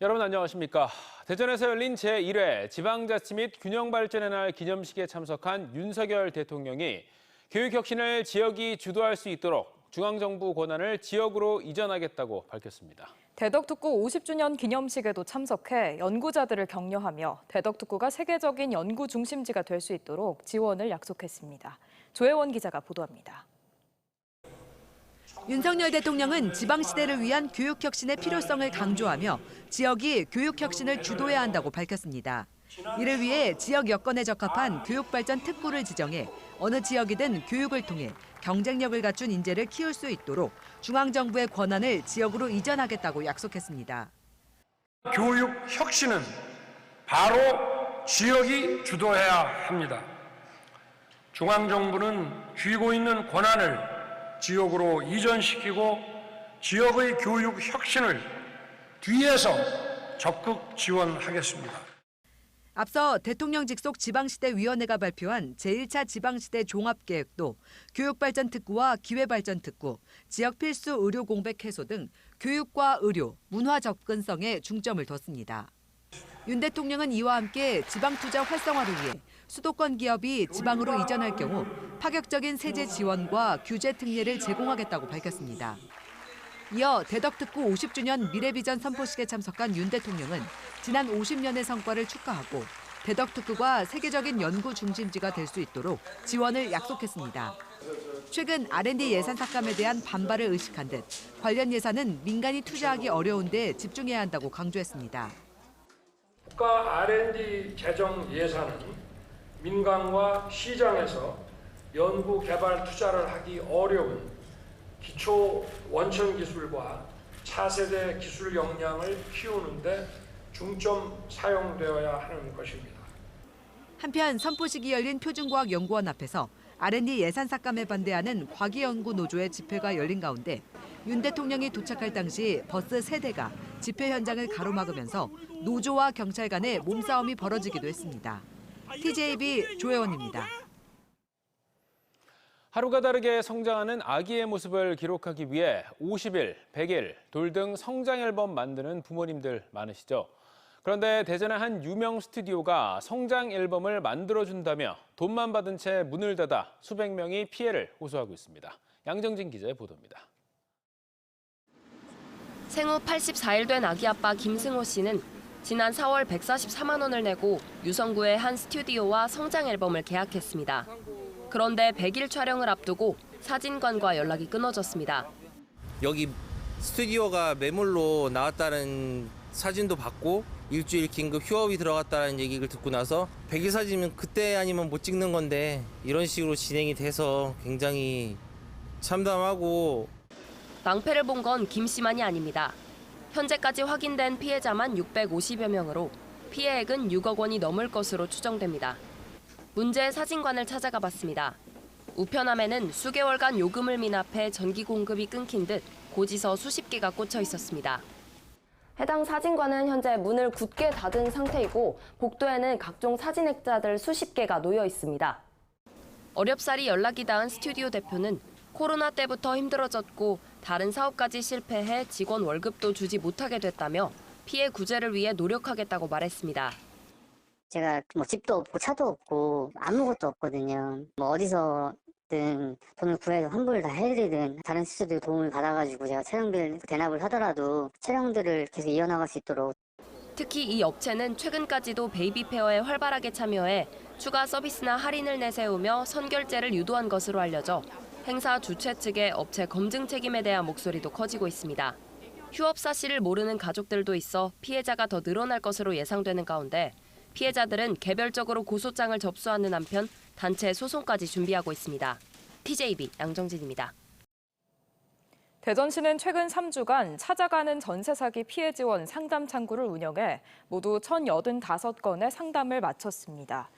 여러분 안녕하십니까? 대전에서 열린 제1회 지방자치 및 균형발전의 날 기념식에 참석한 윤석열 대통령이 교육혁신을 지역이 주도할 수 있도록 중앙정부 권한을 지역으로 이전하겠다고 밝혔습니다. 대덕특구 50주년 기념식에도 참석해 연구자들을 격려하며 대덕특구가 세계적인 연구 중심지가 될 수 있도록 지원을 약속했습니다. 조혜원 기자가 보도합니다. 윤석열 대통령은 지방시대를 위한 교육혁신의 필요성을 강조하며 지역이 교육혁신을 주도해야 한다고 밝혔습니다. 이를 위해 지역 여건에 적합한 교육발전 특구를 지정해 어느 지역이든 교육을 통해 경쟁력을 갖춘 인재를 키울 수 있도록 중앙정부의 권한을 지역으로 이전하겠다고 약속했습니다. 교육혁신은 바로 지역이 주도해야 합니다. 중앙정부는 쥐고 있는 권한을 지역으로 이전시키고 지역의 교육 혁신을 뒤에서 적극 지원하겠습니다. 앞서 대통령 직속 지방시대위원회가 발표한 제1차 지방시대 종합계획도 교육발전 특구와 기회발전 특구, 지역 필수 의료 공백 해소 등 교육과 의료, 문화 접근성에 중점을 뒀습니다. 윤 대통령은 이와 함께 지방 투자 활성화를 위해 수도권 기업이 지방으로 이전할 경우 파격적인 세제 지원과 규제 특례를 제공하겠다고 밝혔습니다. 이어 대덕특구 50주년 미래비전 선포식에 참석한 윤 대통령은 지난 50년의 성과를 축하하고 대덕특구가 세계적인 연구 중심지가 될 수 있도록 지원을 약속했습니다. 최근 R&D 예산 삭감에 대한 반발을 의식한 듯 관련 예산은 민간이 투자하기 어려운 데 집중해야 한다고 강조했습니다. 국가 R&D 재정 예산은 민간과 시장에서 연구 개발 투자를 하기 어려운 기초 원천 기술과 차세대 기술 역량을 키우는 데 중점 사용되어야 하는 것입니다. 한편 선포식이 열린 표준과학연구원 앞에서 R&D 예산 삭감에 반대하는 과기연구노조의 집회가 열린 가운데 윤 대통령이 도착할 당시 버스 3대가 집회 현장을 가로막으면서 노조와 경찰 간의 몸싸움이 벌어지기도 했습니다. TJB 조혜원입니다. 하루가 다르게 성장하는 아기의 모습을 기록하기 위해 50일, 100일, 돌 등 성장 앨범 만드는 부모님들 많으시죠? 그런데 대전의 한 유명 스튜디오가 성장 앨범을 만들어준다며 돈만 받은 채 문을 닫아 수백 명이 피해를 호소하고 있습니다. 양정진 기자의 보도입니다. 생후 84일 된 아기 아빠 김승호 씨는 지난 4월 144만 원을 내고 유성구의 한 스튜디오와 성장 앨범을 계약했습니다. 그런데 100일 촬영을 앞두고 사진관과 연락이 끊어졌습니다. 여기 스튜디오가 매물로 나왔다는 사진도 받고 일주일 긴급 휴업이 들어갔다는 얘기를 듣고 나서 100일 사진은 그때 아니면 못 찍는 건데 이런 식으로 진행이 돼서 굉장히 참담하고 낭패를 본 건 김 씨만이 아닙니다. 현재까지 확인된 피해자만 650여 명으로 피해액은 6억 원이 넘을 것으로 추정됩니다. 문제의 사진관을 찾아가 봤습니다. 우편함에는 수개월간 요금을 미납해 전기 공급이 끊긴 듯 고지서 수십 개가 꽂혀 있었습니다. 해당 사진관은 현재 문을 굳게 닫은 상태이고 복도에는 각종 사진 액자들 수십 개가 놓여 있습니다. 어렵사리 연락이 닿은 스튜디오 대표는 코로나 때부터 힘들어졌고 다른 사업까지 실패해 직원 월급도 주지 못하게 됐다며 피해 구제를 위해 노력하겠다고 말했습니다. 제가 집도 없고 차도 없고 아무것도 없거든요. 어디서든 돈을 구해서 환불을 다 해드리든 다른 스튜디오 도움을 받아가지고 제가 촬영비를 대납을 하더라도 촬영들을 계속 이어나갈 수 있도록. 특히 이 업체는 최근까지도 베이비 페어에 활발하게 참여해 추가 서비스나 할인을 내세우며 선결제를 유도한 것으로 알려져 행사 주최 측의 업체 검증 책임에 대한 목소리도 커지고 있습니다. 휴업 사실을 모르는 가족들도 있어 피해자가 더 늘어날 것으로 예상되는 가운데 피해자들은 개별적으로 고소장을 접수하는 한편 단체 소송까지 준비하고 있습니다. TJB 양정진입니다. 대전시는 최근 3주간 찾아가는 전세 사기 피해 지원 상담 창구를 운영해 모두 1,085건의 상담을 마쳤습니다.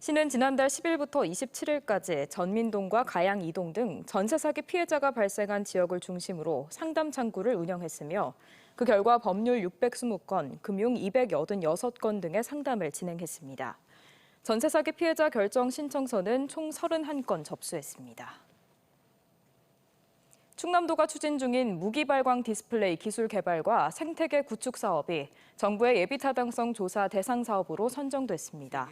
시는 지난달 10일부터 27일까지 전민동과 가양 2동 등 전세 사기 피해자가 발생한 지역을 중심으로 상담 창구를 운영했으며 그 결과 법률 620건, 금융 286건 등의 상담을 진행했습니다. 전세 사기 피해자 결정 신청서는 총 31건 접수했습니다. 충남도가 추진 중인 무기발광 디스플레이 기술 개발과 생태계 구축 사업이 정부의 예비타당성 조사 대상 사업으로 선정됐습니다.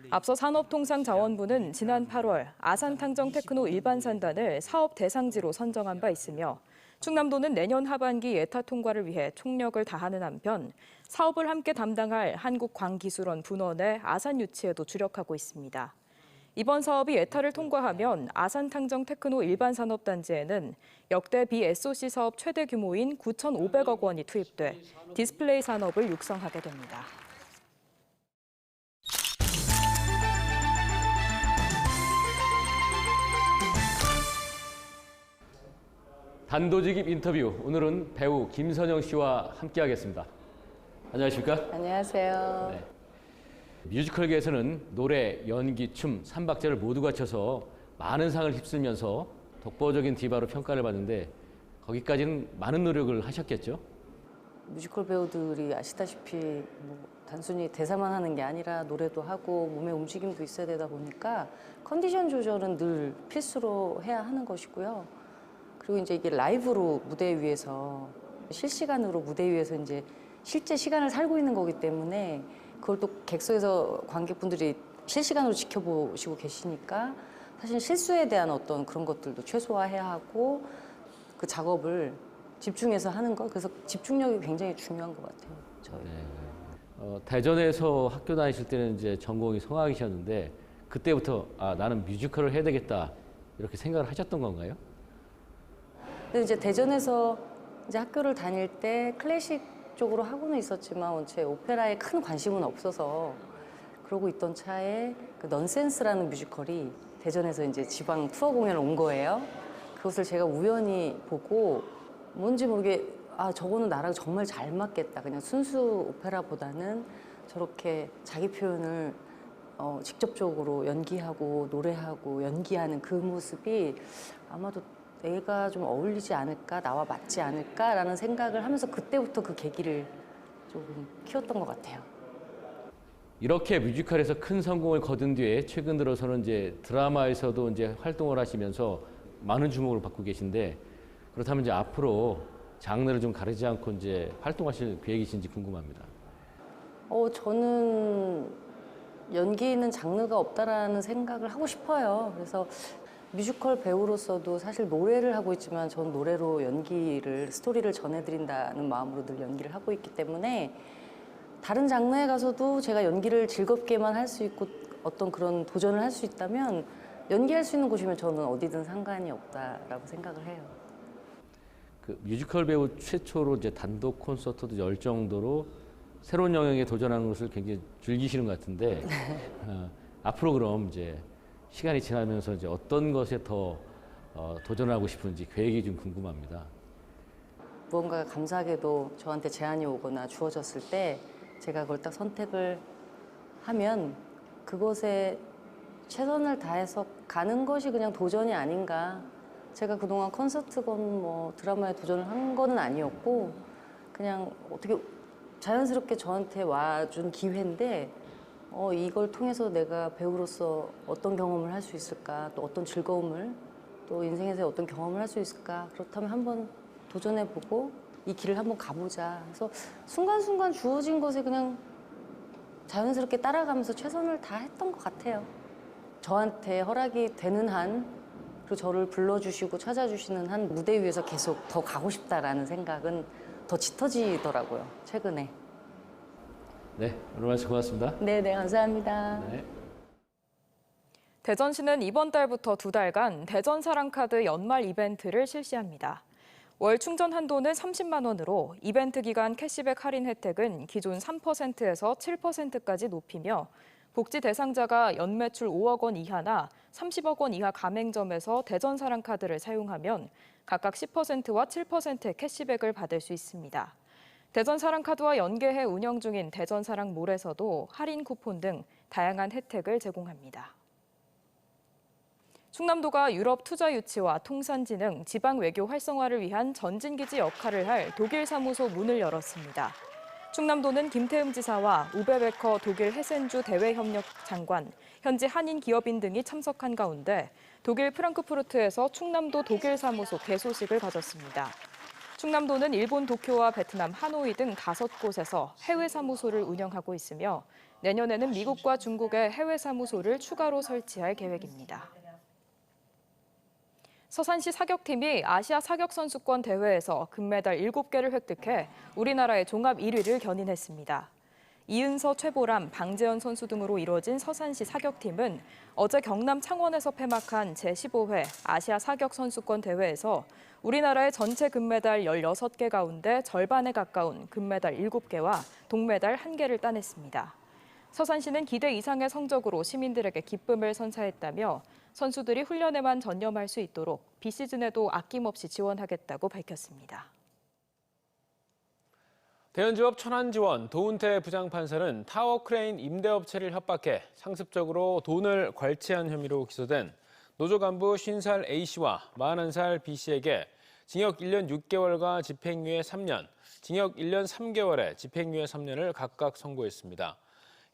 앞서 산업통상자원부는 지난 8월 아산탕정테크노 일반산단을 사업 대상지로 선정한 바 있으며 충남도는 내년 하반기 예타 통과를 위해 총력을 다하는 한편 사업을 함께 담당할 한국광기술원 분원의 아산 유치에도 주력하고 있습니다. 이번 사업이 예타를 통과하면 아산탕정테크노 일반산업단지에는 역대 BSOC 사업 최대 규모인 9,500억 원이 투입돼 디스플레이 산업을 육성하게 됩니다. 단도직입 인터뷰, 오늘은 배우 김선영 씨와 함께하겠습니다. 안녕하십니까? 안녕하세요. 네. 뮤지컬계에서는 노래, 연기, 춤, 3박자를 모두 갖춰서 많은 상을 휩쓸면서 독보적인 디바로 평가를 받는데 거기까지는 많은 노력을 하셨겠죠? 뮤지컬 배우들이 아시다시피 뭐 단순히 대사만 하는 게 아니라 노래도 하고 몸의 움직임도 있어야 되다 보니까 컨디션 조절은 늘 필수로 해야 하는 것이고요. 그리고 이제 이게 라이브로 무대 위에서 실시간으로 무대 위에서 이제 실제 시간을 살고 있는 거기 때문에 그걸 또 객석에서 관객분들이 실시간으로 지켜보시고 계시니까 사실 실수에 대한 어떤 그런 것들도 최소화해야 하고 그 작업을 집중해서 하는 것, 그래서 집중력이 굉장히 중요한 것 같아요. 저희. 네. 대전에서 학교 다니실 때는 이제 전공이 성악이셨는데 그때부터 나는 뮤지컬을 해야 되겠다 이렇게 생각을 하셨던 건가요? 근데 이제 대전에서 이제 학교를 다닐 때 클래식 쪽으로 하고는 있었지만 제 오페라에 큰 관심은 없어서 그러고 있던 차에 그 넌센스라는 뮤지컬이 대전에서 이제 지방 투어 공연을 온 거예요. 그것을 제가 우연히 보고 뭔지 모르게 저거는 나랑 정말 잘 맞겠다. 그냥 순수 오페라보다는 저렇게 자기 표현을 직접적으로 연기하고 노래하고 연기하는 그 모습이 아마도 내가 좀 어울리지 않을까, 나와 맞지 않을까라는 생각을 하면서 그때부터 그 계기를 조금 키웠던 것 같아요. 이렇게 뮤지컬에서 큰 성공을 거둔 뒤에 최근 들어서는 이제 드라마에서도 이제 활동을 하시면서 많은 주목을 받고 계신데 그렇다면 이제 앞으로 장르를 좀 가리지 않고 이제 활동하실 계획이신지 궁금합니다. 저는 연기는 장르가 없다라는 생각을 하고 싶어요. 그래서 뮤지컬 배우로서도 사실 노래를 하고 있지만 전 노래로 연기를, 스토리를 전해드린다는 마음으로 늘 연기를 하고 있기 때문에 다른 장르에 가서도 제가 연기를 즐겁게만 할 수 있고 어떤 그런 도전을 할 수 있다면 연기할 수 있는 곳이면 저는 어디든 상관이 없다라고 생각을 해요. 그 뮤지컬 배우 최초로 이제 단독 콘서트도 열 정도로 새로운 영역에 도전하는 것을 굉장히 즐기시는 것 같은데 앞으로 그럼 이제 시간이 지나면서 이제 어떤 것에 더 도전하고 싶은지 계획이 좀 궁금합니다. 무언가가 감사하게도 저한테 제안이 오거나 주어졌을 때 제가 그걸 딱 선택을 하면 그것에 최선을 다해서 가는 것이 그냥 도전이 아닌가. 제가 그동안 콘서트건 뭐 드라마에 도전을 한 거는 아니었고 그냥 어떻게 자연스럽게 저한테 와준 기회인데 이걸 통해서 내가 배우로서 어떤 경험을 할 수 있을까, 또 어떤 즐거움을, 또 인생에서 어떤 경험을 할 수 있을까. 그렇다면 한번 도전해보고 이 길을 한번 가보자. 그래서 순간순간 주어진 것에 그냥 자연스럽게 따라가면서 최선을 다했던 것 같아요. 저한테 허락이 되는 한, 그리고 저를 불러주시고 찾아주시는 한 무대 위에서 계속 더 가고 싶다라는 생각은 더 짙어지더라고요, 최근에. 네, 오늘 말씀 고맙습니다. 네, 감사합니다. 네. 대전시는 이번 달부터 2달간 대전사랑카드 연말 이벤트를 실시합니다. 월 충전 한도는 30만 원으로 이벤트 기간 캐시백 할인 혜택은 기존 3%에서 7%까지 높이며 복지 대상자가 연매출 5억 원 이하나 30억 원 이하 가맹점에서 대전사랑카드를 사용하면 각각 10%와 7%의 캐시백을 받을 수 있습니다. 대전사랑카드와 연계해 운영 중인 대전사랑몰에서도 할인 쿠폰 등 다양한 혜택을 제공합니다. 충남도가 유럽 투자 유치와 통산진흥, 지방 외교 활성화를 위한 전진기지 역할을 할 독일 사무소 문을 열었습니다. 충남도는 김태흠 지사와 우베 베커 독일 헤센주 대외협력 장관, 현지 한인 기업인 등이 참석한 가운데 독일 프랑크푸르트에서 충남도 독일 사무소 개소식을 가졌습니다. 충남도는 일본 도쿄와 베트남 하노이 등 5곳에서 해외 사무소를 운영하고 있으며 내년에는 미국과 중국의 해외 사무소를 추가로 설치할 계획입니다. 서산시 사격팀이 아시아 사격선수권 대회에서 금메달 7개를 획득해 우리나라의 종합 1위를 견인했습니다. 이은서, 최보람, 방재현 선수 등으로 이루어진 서산시 사격팀은 어제 경남 창원에서 폐막한 제15회 아시아 사격선수권 대회에서 우리나라의 전체 금메달 16개 가운데 절반에 가까운 금메달 7개와 동메달 1개를 따냈습니다. 서산시는 기대 이상의 성적으로 시민들에게 기쁨을 선사했다며 선수들이 훈련에만 전념할 수 있도록 비시즌에도 아낌없이 지원하겠다고 밝혔습니다. 대연지법 천안지원 도운태 부장판사는 타워크레인 임대업체를 협박해 상습적으로 돈을 괄치한 혐의로 기소된 노조 간부 50살 A씨와 41살 B씨에게 징역 1년 6개월과 집행유예 3년, 징역 1년 3개월에 집행유예 3년을 각각 선고했습니다.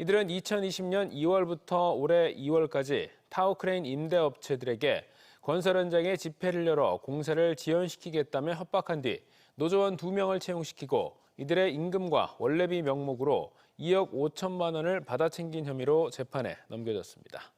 이들은 2020년 2월부터 올해 2월까지 타워크레인 임대업체들에게 건설 현장에 집회를 열어 공사를 지연시키겠다며 협박한 뒤 노조원 2명을 채용시키고 이들의 임금과 원래비 명목으로 2억 5천만 원을 받아챙긴 혐의로 재판에 넘겨졌습니다.